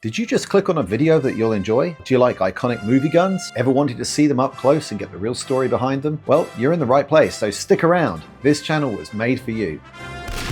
Did you just click on a video that you'll enjoy? Do you like iconic movie guns? Ever wanted to see them up close and get the real story behind them? Well, you're in the right place, so stick around. This channel was made for you.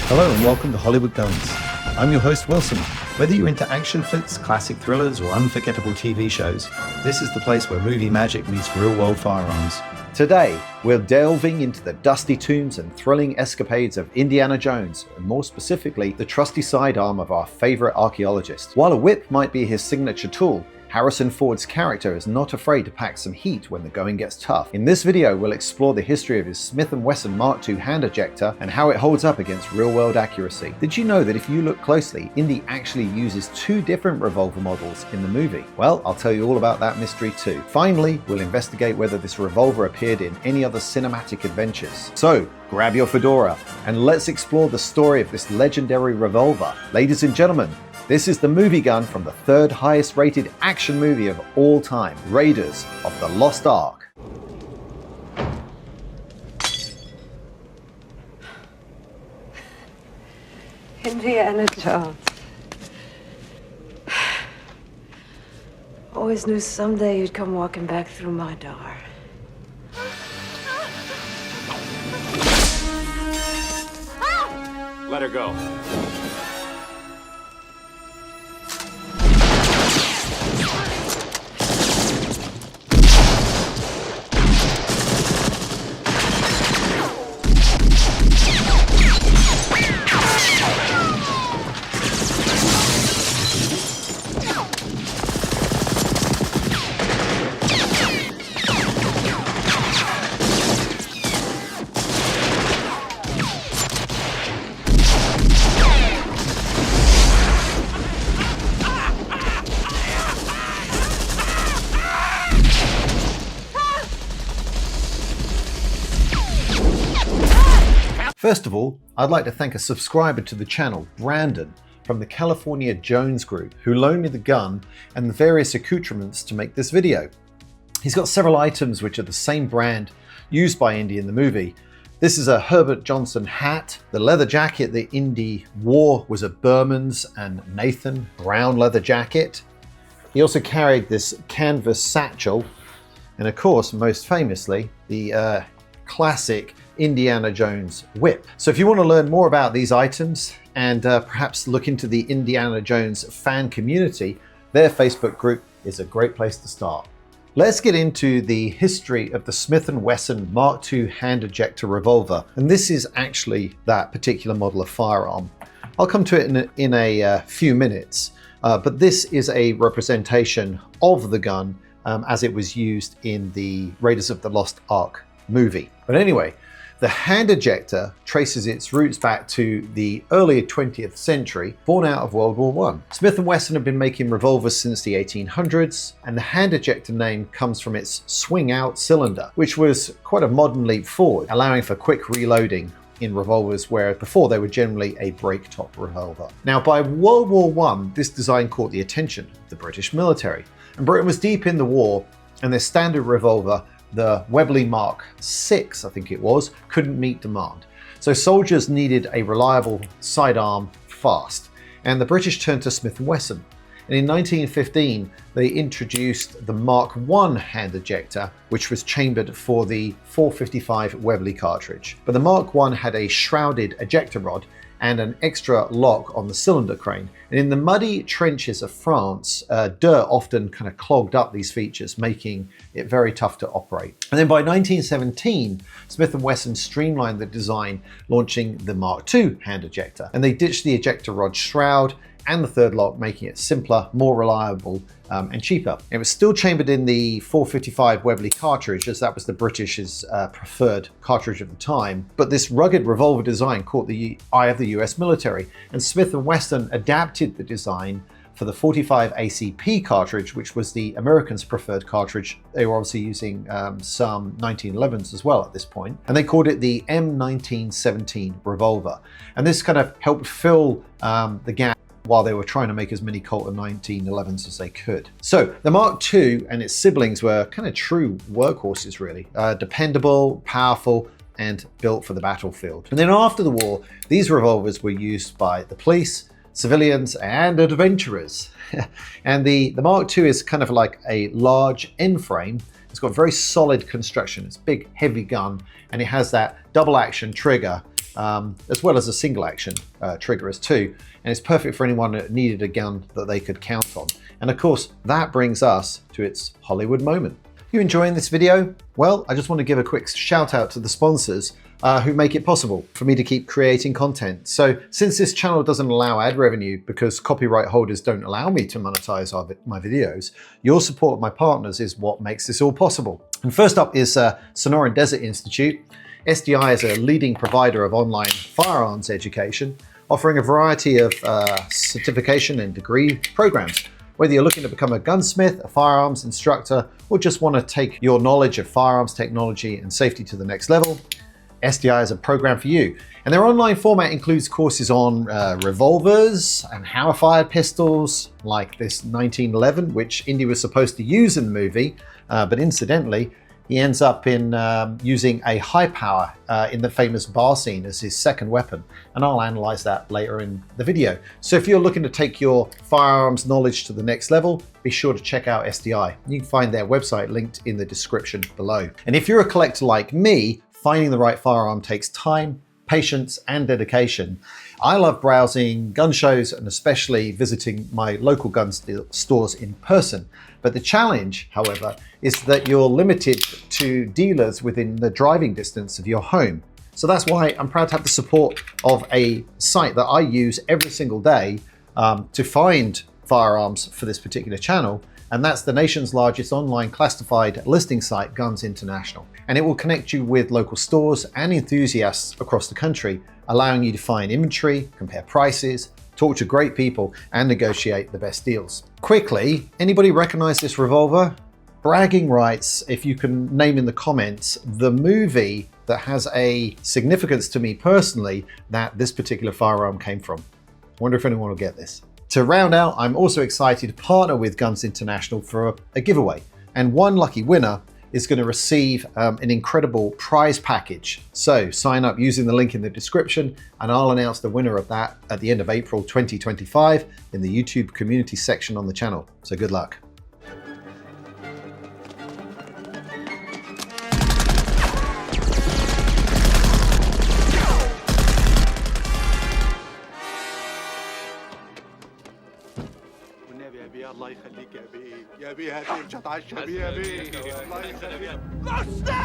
Hello and welcome to Hollywood Guns. I'm your host Wilson. Whether you're into action flicks, classic thrillers, or unforgettable TV shows, this is the place where movie magic meets real-world firearms. Today, we're delving into the dusty tombs and thrilling escapades of Indiana Jones, and more specifically, the trusty sidearm of our favorite archaeologist. While a whip might be his signature tool, Harrison Ford's character is not afraid to pack some heat when the going gets tough. In this video, we'll explore the history of his Smith Wesson Mk II hand ejector and how it holds up against real-world accuracy. Did you know that if you look closely, Indy actually uses two different revolver models in the movie? Well, I'll tell you all about that mystery too. Finally, we'll investigate whether this revolver appeared in any other cinematic adventures. So, grab your fedora and let's explore the story of this legendary revolver. Ladies and gentlemen, this is the movie gun from the third highest rated action movie of all time, Raiders of the Lost Ark. Indiana Jones. Always knew someday you'd come walking back through my door. Let her go. First of all, I'd like to thank a subscriber to the channel, Brandon, from the California Jones group, who loaned me the gun and the various accoutrements to make this video. He's got several items which are the same brand used by Indy in the movie. This is a Herbert Johnson hat. The leather jacket that Indy wore was a Berman's and Nathan brown leather jacket. He also carried this canvas satchel, and of course, most famously, the classic Indiana Jones whip. So if you want to learn more about these items and perhaps look into the Indiana Jones fan community, their Facebook group is a great place to start. Let's get into the history of the Smith & Wesson Mk II hand ejector revolver. And this is actually that particular model of firearm. I'll come to it in a few minutes, but this is a representation of the gun as it was used in the Raiders of the Lost Ark movie. But anyway, the hand ejector traces its roots back to the early 20th century, born out of World War I. Smith & Wesson have been making revolvers since the 1800s, and the hand ejector name comes from its swing-out cylinder, which was quite a modern leap forward, allowing for quick reloading in revolvers where before they were generally a break-top revolver. Now, by World War I, this design caught the attention of the British military, and Britain was deep in the war, and their standard revolver, the Webley Mark VI, I think it was, couldn't meet demand. So soldiers needed a reliable sidearm fast, and the British turned to Smith & Wesson. And in 1915, they introduced the Mark I hand ejector, which was chambered for the .455 Webley cartridge. But the Mark I had a shrouded ejector rod and an extra lock on the cylinder crane. And in the muddy trenches of France, dirt often kind of clogged up these features, making it very tough to operate. And then by 1917, Smith & Wesson streamlined the design, launching the Mark II hand ejector. And they ditched the ejector rod shroud and the third lock, making it simpler, more reliable, and cheaper. It was still chambered in the .455 Webley cartridge, as that was the British's preferred cartridge at the time. But this rugged revolver design caught the eye of the US military, and Smith & Wesson adapted the design for the .45 ACP cartridge, which was the Americans' preferred cartridge. They were obviously using some 1911s as well at this point, and they called it the M1917 revolver. And this kind of helped fill the gap while they were trying to make as many Colt 1911s as they could. So the Mark II and its siblings were kind of true workhorses, really. Dependable, powerful, and built for the battlefield. And then after the war, these revolvers were used by the police, civilians and adventurers. And the Mark II is kind of like a large end frame. It's got very solid construction. It's a big, heavy gun, and it has that double action trigger, as well as a single action trigger as too. And it's perfect for anyone that needed a gun that they could count on. And of course, that brings us to its Hollywood moment. You enjoying this video? Well, I just want to give a quick shout out to the sponsors who make it possible for me to keep creating content. So since this channel doesn't allow ad revenue because copyright holders don't allow me to monetize my videos, your support of my partners is what makes this all possible. And first up is Sonoran Desert Institute. SDI is a leading provider of online firearms education, offering a variety of certification and degree programs. Whether you're looking to become a gunsmith, a firearms instructor, or just want to take your knowledge of firearms technology and safety to the next level, SDI is a program for you. And their online format includes courses on revolvers and hammer-fired pistols, like this 1911, which Indy was supposed to use in the movie, but incidentally, he ends up in using a high power in the famous bar scene as his second weapon. And I'll analyze that later in the video. So if you're looking to take your firearms knowledge to the next level, be sure to check out SDI. You can find their website linked in the description below. And if you're a collector like me, finding the right firearm takes time, patience, and dedication. I love browsing gun shows and especially visiting my local gun stores in person. But the challenge, however, is that you're limited to dealers within the driving distance of your home. So that's why I'm proud to have the support of a site that I use every single day to find firearms for this particular channel. And that's the nation's largest online classified listing site, Guns International. And it will connect you with local stores and enthusiasts across the country, allowing you to find inventory, compare prices, talk to great people, and negotiate the best deals. Quickly, anybody recognize this revolver? Bragging rights, if you can name in the comments the movie that has a significance to me personally that this particular firearm came from. I wonder if anyone will get this. To round out, I'm also excited to partner with Guns International for a giveaway. And one lucky winner is going to receive an incredible prize package. So sign up using the link in the description and I'll announce the winner of that at the end of April 2025 in the YouTube community section on the channel. So good luck. الله يخليك يا بيه يا بيه هاتي مش هتعشى بيه يا بيه الله يخليك سناب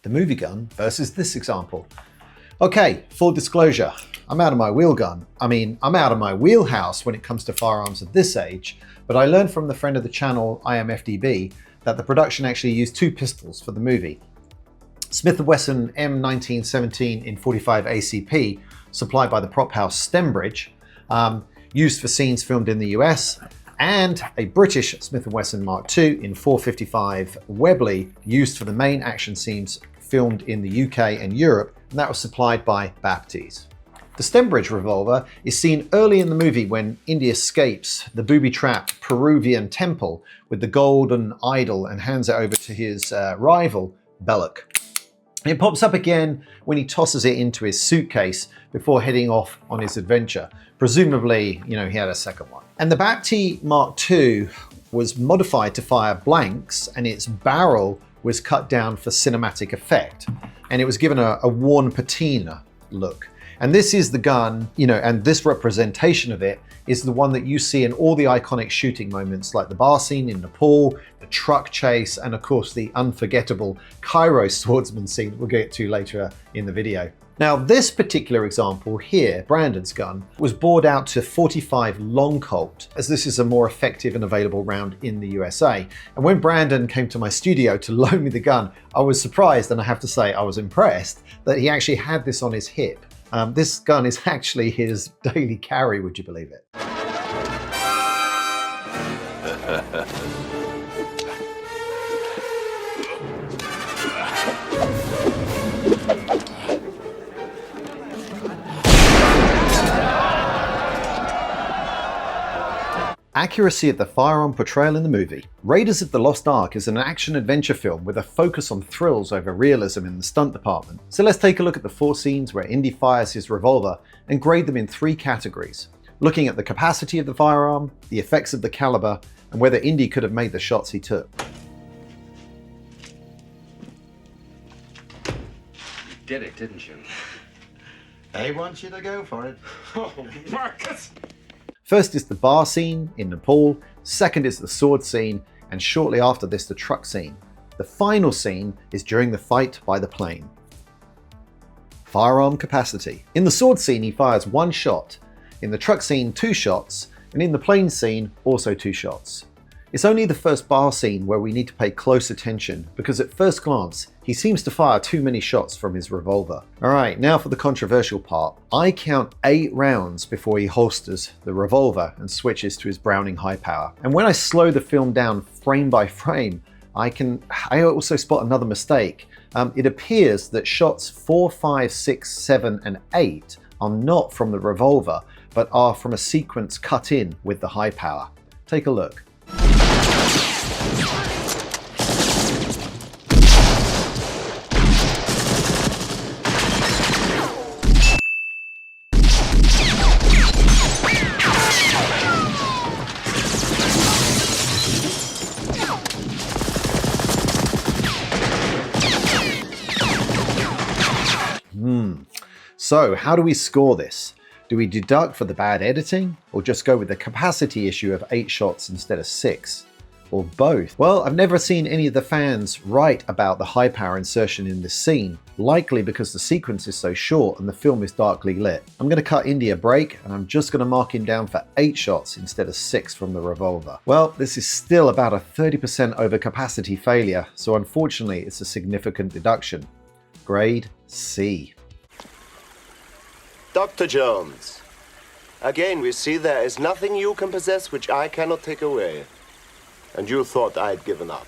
The movie gun versus this example. Okay, full disclosure, I'm out of my wheel gun. I'm out of my wheelhouse when it comes to firearms at this age, but I learned from the friend of the channel, IMFDB, that the production actually used two pistols for the movie. Smith Wesson M1917 in 45 ACP, supplied by the prop house Stembridge, used for scenes filmed in the US, and a British Smith Wesson Mk II in 455 Webley, used for the main action scenes filmed in the UK and Europe, and that was supplied by Baptiste. The Stembridge revolver is seen early in the movie when Indy escapes the booby-trapped Peruvian temple with the golden idol and hands it over to his rival, Belloc. It pops up again when he tosses it into his suitcase before heading off on his adventure. Presumably, he had a second one. And the Baptiste Mk II was modified to fire blanks, and its barrel was cut down for cinematic effect. And it was given a worn patina look. And this is the gun, and this representation of it is the one that you see in all the iconic shooting moments, like the bar scene in Nepal, the truck chase, and of course the unforgettable Cairo swordsman scene that we'll get to later in the video. Now, this particular example here, Brandon's gun, was bored out to 45 long Colt, as this is a more effective and available round in the USA. And when Brandon came to my studio to loan me the gun, I was surprised, and I have to say I was impressed, that he actually had this on his hip. This gun is actually his daily carry, would you believe it? accuracy of the firearm portrayal in the movie. Raiders of the Lost Ark is an action-adventure film with a focus on thrills over realism in the stunt department. So let's take a look at the 4 scenes where Indy fires his revolver and grade them in 3 categories, looking at the capacity of the firearm, the effects of the caliber, and whether Indy could have made the shots he took. You did it, didn't you? They want you to go for it. Oh, Marcus! First is the bar scene in Nepal, second is the sword scene, and shortly after this the truck scene. The final scene is during the fight by the plane. Firearm capacity. In the sword scene he fires 1 shot, in the truck scene 2 shots, and in the plane scene also 2 shots. It's only the first bar scene where we need to pay close attention, because at first glance he seems to fire too many shots from his revolver. Alright, now for the controversial part. I count 8 rounds before he holsters the revolver and switches to his Browning high power. And when I slow the film down frame by frame, I also spot another mistake. It appears that shots 4, 5, 6, 7, and 8 are not from the revolver, but are from a sequence cut in with the high power. Take a look. So how do we score this? Do we deduct for the bad editing, or just go with the capacity issue of 8 shots instead of 6? Or both? Well, I've never seen any of the fans write about the high power insertion in this scene, likely because the sequence is so short and the film is darkly lit. I'm going to cut Indy a break, and I'm just going to mark him down for 8 shots instead of 6 from the revolver. Well, this is still about a 30% overcapacity failure, so unfortunately it's a significant deduction. Grade C. Dr. Jones, again we see there is nothing you can possess which I cannot take away. And you thought I'd given up.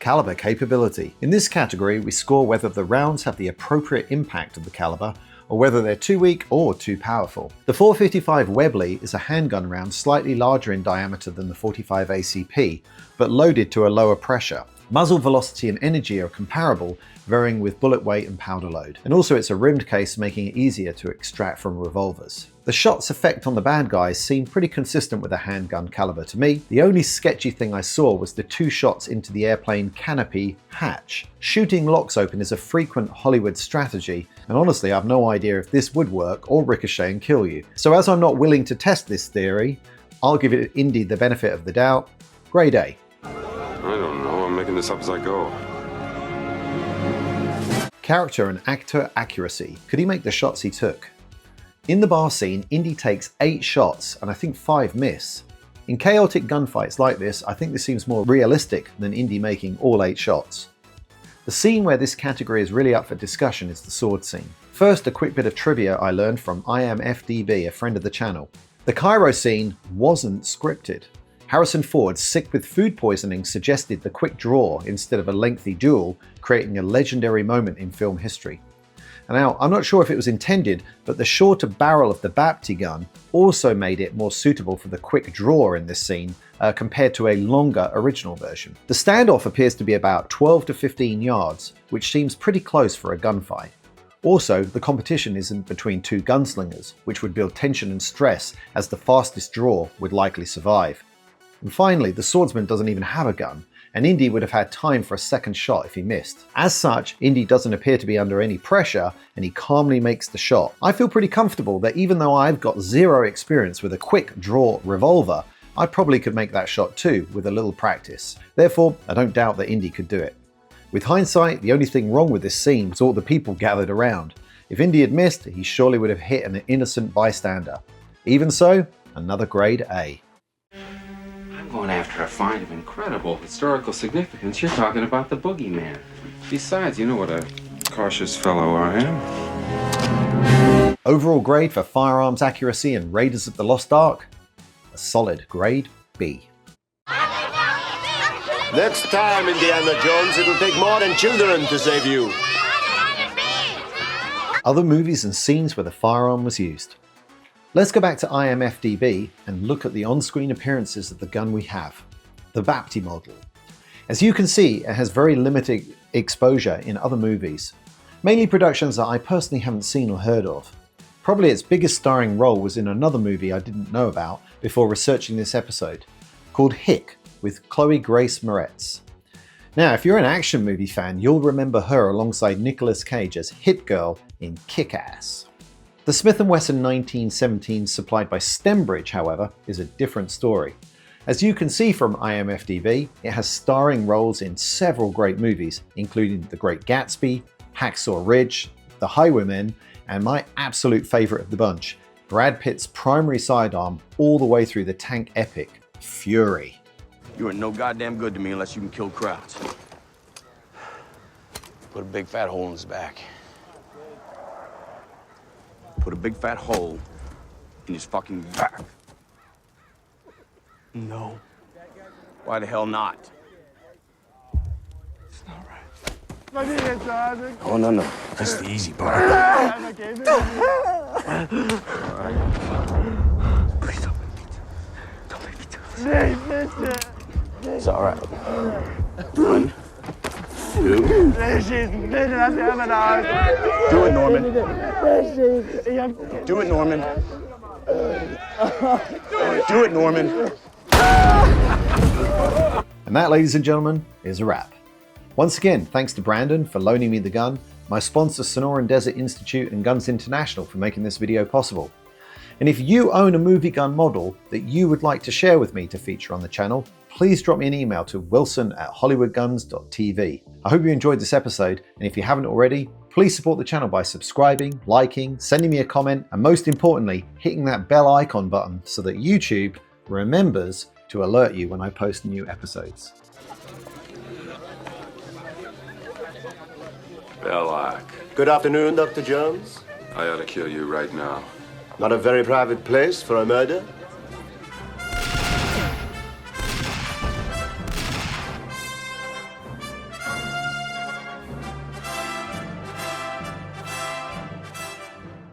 Caliber capability. In this category, we score whether the rounds have the appropriate impact of the caliber, or whether they're too weak or too powerful. The 455 Webley is a handgun round slightly larger in diameter than the 45 ACP, but loaded to a lower pressure. Muzzle velocity and energy are comparable, varying with bullet weight and powder load. And also it's a rimmed case, making it easier to extract from revolvers. The shot's effect on the bad guys seemed pretty consistent with a handgun caliber to me. The only sketchy thing I saw was the 2 shots into the airplane canopy hatch. Shooting locks open is a frequent Hollywood strategy, and honestly I've no idea if this would work or ricochet and kill you. So as I'm not willing to test this theory, I'll give it Indy the benefit of the doubt. Grade A. I don't know, I'm making this up as I go. Character and actor accuracy. Could he make the shots he took? In the bar scene, Indy takes 8 shots and I think 5 miss. In chaotic gunfights like this, I think this seems more realistic than Indy making all 8 shots. The scene where this category is really up for discussion is the sword scene. First, a quick bit of trivia I learned from IamFDB, a friend of the channel. The Cairo scene wasn't scripted. Harrison Ford, sick with food poisoning, suggested the quick draw instead of a lengthy duel, creating a legendary moment in film history. Now, I'm not sure if it was intended, but the shorter barrel of the Bapti gun also made it more suitable for the quick draw in this scene compared to a longer original version. The standoff appears to be about 12 to 15 yards, which seems pretty close for a gunfight. Also, the competition isn't between 2 gunslingers, which would build tension and stress as the fastest draw would likely survive. And finally, the swordsman doesn't even have a gun, and Indy would have had time for a second shot if he missed. As such, Indy doesn't appear to be under any pressure, and he calmly makes the shot. I feel pretty comfortable that even though I've got 0 experience with a quick draw revolver, I probably could make that shot too with a little practice. Therefore, I don't doubt that Indy could do it. With hindsight, the only thing wrong with this scene was all the people gathered around. If Indy had missed, he surely would have hit an innocent bystander. Even so, another grade A. Going after a find of incredible historical significance. You're talking about the boogeyman. Besides, you know what a cautious fellow I am. Overall grade for firearms accuracy and Raiders of the Lost Ark? A solid grade B. Next time, Indiana Jones, it'll take more than children to save you. Other movies and scenes where the firearm was used. Let's go back to IMFDB and look at the on-screen appearances of the gun we have, the Bapti model. As you can see, it has very limited exposure in other movies, mainly productions that I personally haven't seen or heard of. Probably its biggest starring role was in another movie I didn't know about before researching this episode, called Hick, with Chloe Grace Moretz. Now, if you're an action movie fan, you'll remember her alongside Nicolas Cage as Hit Girl in Kick-Ass. The Smith Wesson 1917 supplied by Stembridge, however, is a different story. As you can see from IMFDB, it has starring roles in several great movies, including The Great Gatsby, Hacksaw Ridge, The Highwaymen, and my absolute favourite of the bunch, Brad Pitt's primary sidearm all the way through the tank epic, Fury. You are no goddamn good to me unless you can kill crowds. Put a big fat hole in his back. Put a big fat hole in his fucking back. No. Why the hell not? It's not right. Oh, no. That's the easy part. Please don't make me do this. It's all right. 1, 2. Do it, Norman. Do it, Norman. Do it, Norman. And that, ladies and gentlemen, is a wrap. Once again, thanks to Brandon for loaning me the gun, my sponsor Sonoran Desert Institute and Guns International for making this video possible. And if you own a movie gun model that you would like to share with me to feature on the channel, please drop me an email to wilson@hollywoodguns.tv. I hope you enjoyed this episode, and if you haven't already, please support the channel by subscribing, liking, sending me a comment, and most importantly, hitting that bell icon button so that YouTube remembers to alert you when I post new episodes. Belloc. Good afternoon, Dr. Jones. I ought to kill you right now. Not a very private place for a murder.